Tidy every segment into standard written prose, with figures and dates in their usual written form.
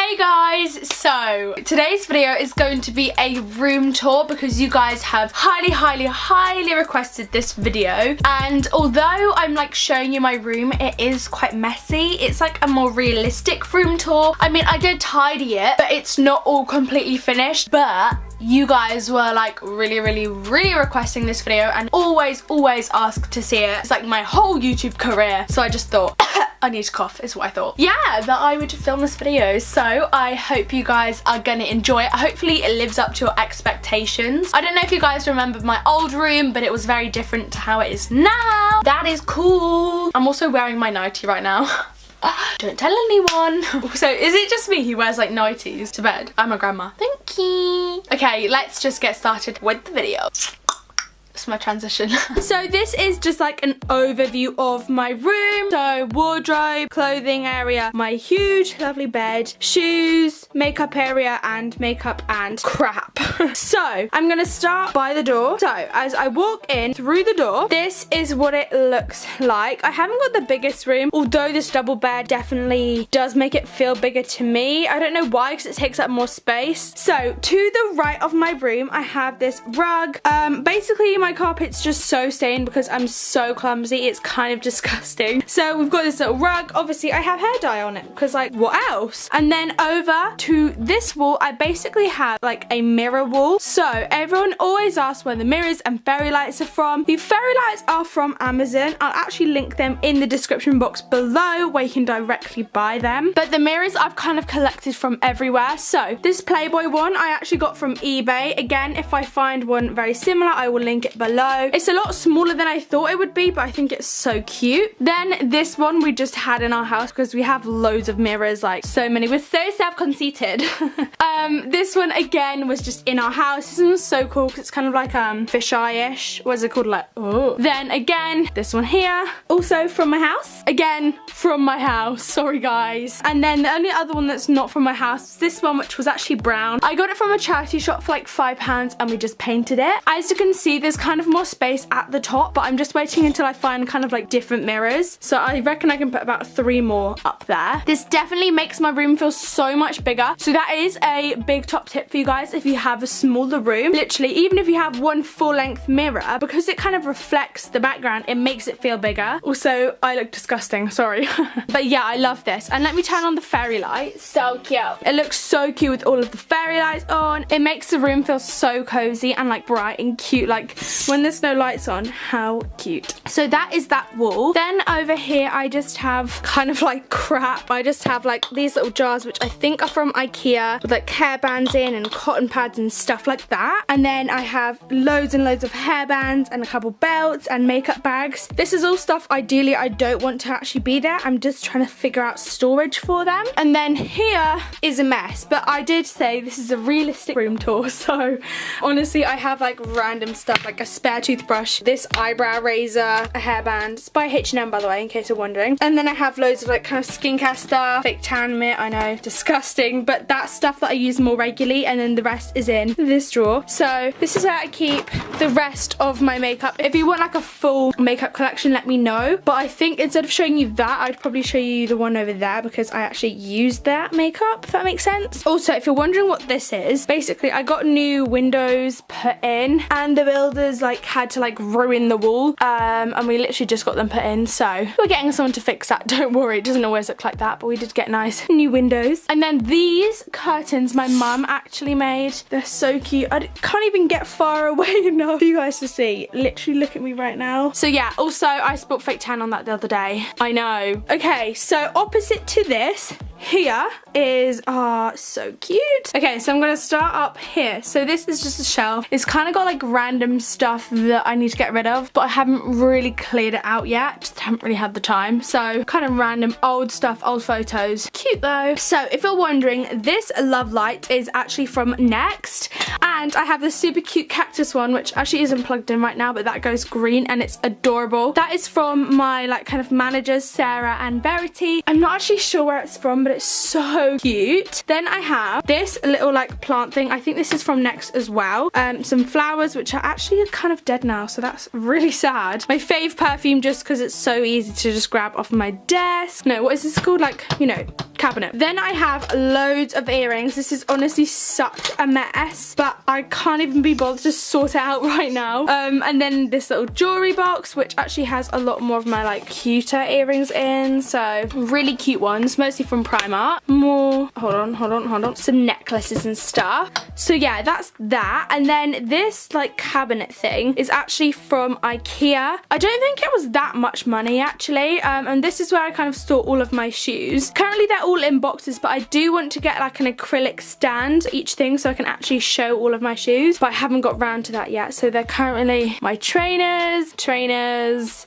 Hey guys, so today's video is going to be a room tour because you guys have highly requested this video, and although I'm like showing you my room, it is quite messy. It's like a more realistic room tour. I mean, I did tidy it, but it's not all completely finished, but you guys were like really requesting this video and always ask to see it. It's like my whole YouTube career, so I just thought I need to cough is what I thought. Yeah, that I would film this video, so I hope you guys are gonna enjoy it. Hopefully it lives up to your expectations. I don't know if you guys remember my old room, but it was very different to how it is now. That is cool. I'm also wearing my nightie right now. Don't tell anyone. So is it just me who wears like nighties to bed? I'm a grandma. Thank you. Okay, let's just get started with the video. That's my transition. So this is just like an overview of my room. So wardrobe, clothing area, my huge lovely bed, shoes, makeup area, and makeup and crap. So I'm gonna start by the door. So as I walk in through the door, this is what it looks like. I haven't got the biggest room, although this double bed definitely does make it feel bigger to me. I don't know why, because it takes up more space. So to the right of my room, I have this rug. Basically my carpet's just so stained because I'm so clumsy. It's kind of disgusting. So we've got this little rug. Obviously I have hair dye on it because like what else? And then over to this wall, I basically have like a mirror wall. So everyone always asks where the mirrors and fairy lights are from. The fairy lights are from Amazon. I'll actually link them in the description box below where you can directly buy them. But the mirrors I've kind of collected from everywhere. So this Playboy one I actually got from eBay. Again, if I find one very similar, I will link it below. It's a lot smaller than I thought it would be, but I think it's so cute. Then this one we just had in our house because we have loads of mirrors, like so many. We're so self-conceited. This one again was just in our house. This one's so cool because it's kind of like fisheye-ish. What is it called? Like, oh. Then again, this one here, also from my house. Again, from my house. Sorry guys. And then the only other one that's not from my house is this one, which was actually brown. I got it from a charity shop for like £5 and we just painted it. As you can see, there's kind of more space at the top, but I'm just waiting until I find kind of like different mirrors. So I reckon I can put about 3 more up there. This definitely makes my room feel so much bigger. So that is a big top tip for you guys if you have a smaller room. Literally, even if you have one full-length mirror, because it kind of reflects the background, it makes it feel bigger. Also, I look disgusting, sorry. But yeah, I love this. And let me turn on the fairy lights. So cute. It looks so cute with all of the fairy lights on. It makes the room feel so cozy and like bright and cute. Like when there's no lights on, how cute. So that is that wall. Then over here I just have kind of like crap. I just have like these little jars which I think are from IKEA with like hair bands in and cotton pads and stuff like that. And then I have loads and loads of hair bands and a couple belts and makeup bags. This is all stuff ideally I don't want to actually be there. I'm just trying to figure out storage for them. And then here is a mess, but I did say this is a realistic room tour, so honestly I have like random stuff like a spare toothbrush, this eyebrow razor, a hairband. It's by H&M by the way, in case you're wondering. And then I have loads of like kind of skincare stuff, fake tan mitt, I know, disgusting, but that's stuff that I use more regularly, and then the rest is in this drawer. So this is where I keep the rest of my makeup. If you want like a full makeup collection, let me know, but I think instead of showing you that, I'd probably show you the one over there because I actually used that makeup, if that makes sense. Also, if you're wondering what this is, basically I got new windows put in and the builders like had to like ruin the wall, and we literally just got them put in, so we're getting someone to fix that. Don't worry, it doesn't always look like that, but we did get nice new windows. And then these curtains my mum actually made. They're so cute. I can't even get far away enough for you guys to see. Literally look at me right now. So yeah, also I spilled fake tan on that the other day. I know. Okay, so opposite to this here is, so cute. Okay, so I'm gonna start up here. So this is just a shelf. It's kind of got like random stuff that I need to get rid of, but I haven't really cleared it out yet. Just haven't really had the time. So kind of random old stuff, old photos. Cute though. So if you're wondering, this love light is actually from Next, and I have this super cute cactus one, which actually isn't plugged in right now, but that goes green and it's adorable. That is from my like kind of managers, Sarah and Verity. I'm not actually sure where it's from but it's so cute. Then I have this little like plant thing. I think this is from Next as well. Some flowers which are actually kind of dead now, so that's really sad. My fave perfume, just because it's so easy to just grab off my desk. No, what is this called? Like, you know, cabinet. Then I have loads of earrings. This is honestly such a mess, but I can't even be bothered to sort it out right now. And then this little jewelry box, which actually has a lot more of my like cuter earrings in, so really cute ones, mostly from Primark. More, hold on, some necklaces and stuff. So yeah, that's that. And then this like cabinet thing is actually from IKEA. I don't think it was that much money actually, and this is where I kind of store all of my shoes. Currently they're all in boxes, but I do want to get like an acrylic stand each thing so I can actually show all of my shoes, but I haven't got round to that yet. So they're currently my trainers,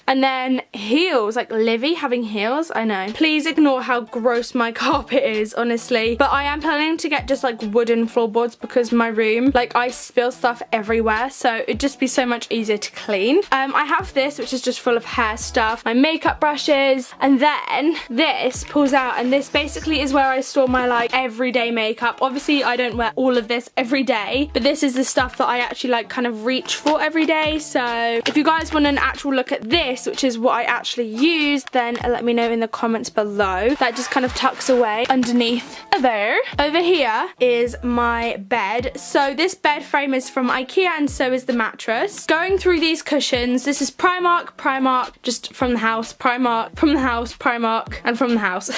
and then heels, like Livy having heels. I know, please ignore how gross my carpet is, honestly, but I am planning to get just like wooden floorboards because my room, like, I spill stuff everywhere, so it'd just be so much easier to clean. I have this, which is just full of hair stuff, my makeup brushes, and then this pulls out, and this basically is where I store my like everyday makeup. Obviously I don't wear all of this every day, but this is the stuff that I actually like kind of reach for every day. So if you guys want an actual look at this, which is what I actually use, then let me know in the comments below. That just kind of tucks away underneath there. Over here is my bed. So this bed frame is from IKEA, and so is the mattress. Going through these cushions, this is Primark, just from the house, Primark, from the house, Primark, and from the house.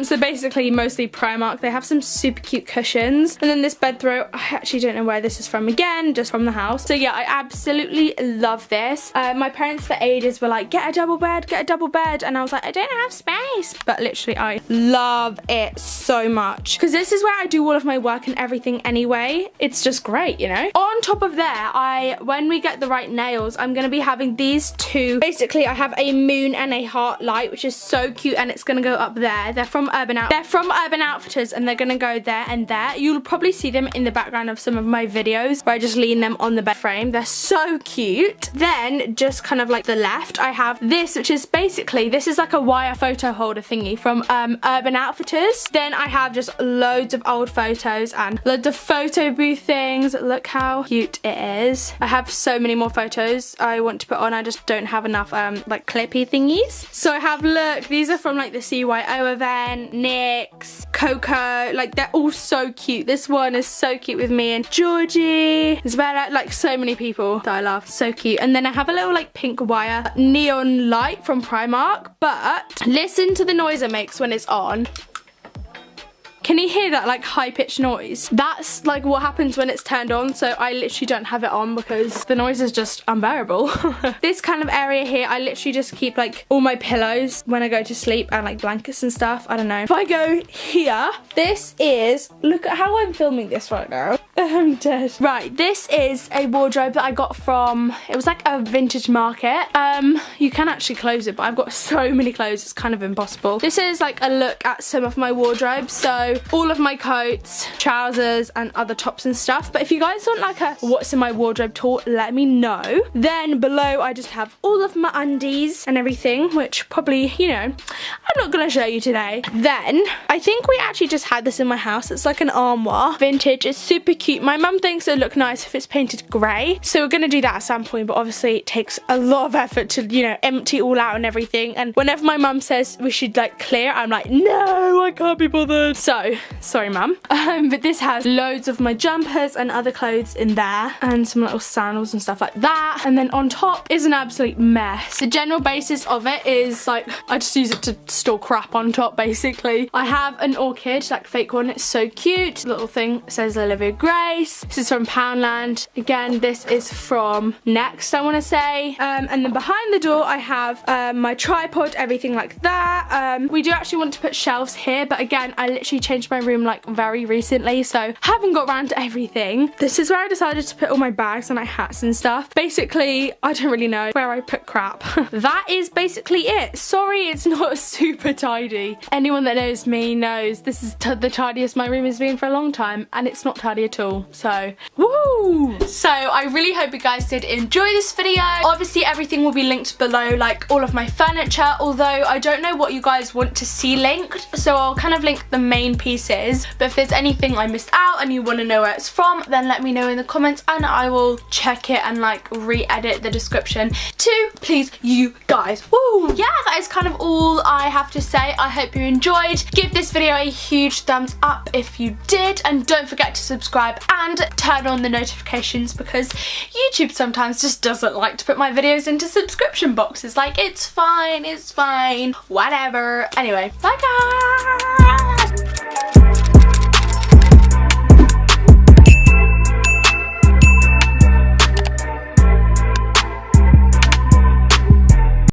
So basically mostly Primark. They have some super cute cushions. And then this bed throw, I actually don't know where this is from, again, just from the house. So yeah, I absolutely love this. My parents for ages were like, get a double bed, and I was like, I don't have space, but literally I love it so much because this is where I do all of my work and everything anyway. It's just great, you know. On top of there, when we get the right nails, I'm gonna be having these two. Basically I have a moon and a heart light, which is so cute, and it's gonna go up there. They're from Urban Outfitters, and they're gonna go there and there. You'll probably see them in the background of some of my videos where I just lean them on the bed frame. They're so cute. Then just kind of like the left, I have this, which is basically, this is like a wire photo holder thingy from Urban Outfitters. Then I have just loads of old photos and loads of photo booth things. Look how cute it is. I have so many more photos I want to put on. I just don't have enough like clippy thingies. So I have, look, these are from like the CYO event, NYX, Coco, like they're all so cute. This one is so cute with me and Georgie, Isabella, like so many people that I love. So cute. And then I have a little like pink wire neon light from Primark, but listen to the noise it makes when it's on. Can you hear that like high-pitched noise? That's like what happens when it's turned on, so I literally don't have it on because the noise is just unbearable. This kind of area here, I literally just keep like all my pillows when I go to sleep and like blankets and stuff. I don't know. If I go here, this is, look at how I'm filming this right now. I'm dead. Right, this is a wardrobe that I got from, it was like a vintage market. You can actually close it, but I've got so many clothes, it's kind of impossible. This is like a look at some of my wardrobe. So all of my coats, trousers, and other tops and stuff. But if you guys want like a what's in my wardrobe tour, let me know. Then below I just have all of my undies and everything, which probably, you know, I'm not gonna show you today. Then I think we actually just had this in my house. It's like an armoire, vintage. It's super cute. My mum thinks it'll look nice if it's painted grey, so we're gonna do that at some point, but obviously it takes a lot of effort to, you know, empty all out and everything. And whenever my mum says we should like clear, I'm like, no, I can't be bothered. So sorry mum. But this has loads of my jumpers and other clothes in there, and some little sandals and stuff like that. And then on top is an absolute mess. The general basis of it is like, I just use it to store crap on top basically. I have an orchid, like fake one, it's so cute. Little thing says Oliviagrace. This is from Poundland. Again, this is from Next, I want to say. And then behind the door I have my tripod, everything like that. We do actually want to put shelves here, but again, I literally changed my room like very recently, so haven't got around to everything. This is where I decided to put all my bags and like hats and stuff. Basically, I don't really know where I put crap. That is basically it. Sorry, it's not super tidy. Anyone that knows me knows this is the tidiest my room has been for a long time, and it's not tidy at tool. So, woo! So I really hope you guys did enjoy this video. Obviously everything will be linked below, like all of my furniture, although I don't know what you guys want to see linked, so I'll kind of link the main pieces. But if there's anything I missed out and you want to know where it's from, then let me know in the comments and I will check it and like re-edit the description to please you guys. Woo! Yeah, that is kind of all I have to say. I hope you enjoyed. Give this video a huge thumbs up if you did, and don't forget to subscribe and turn on the notifications because YouTube sometimes just doesn't like to put my videos into subscription boxes. Like, it's fine, whatever. Anyway, bye guys!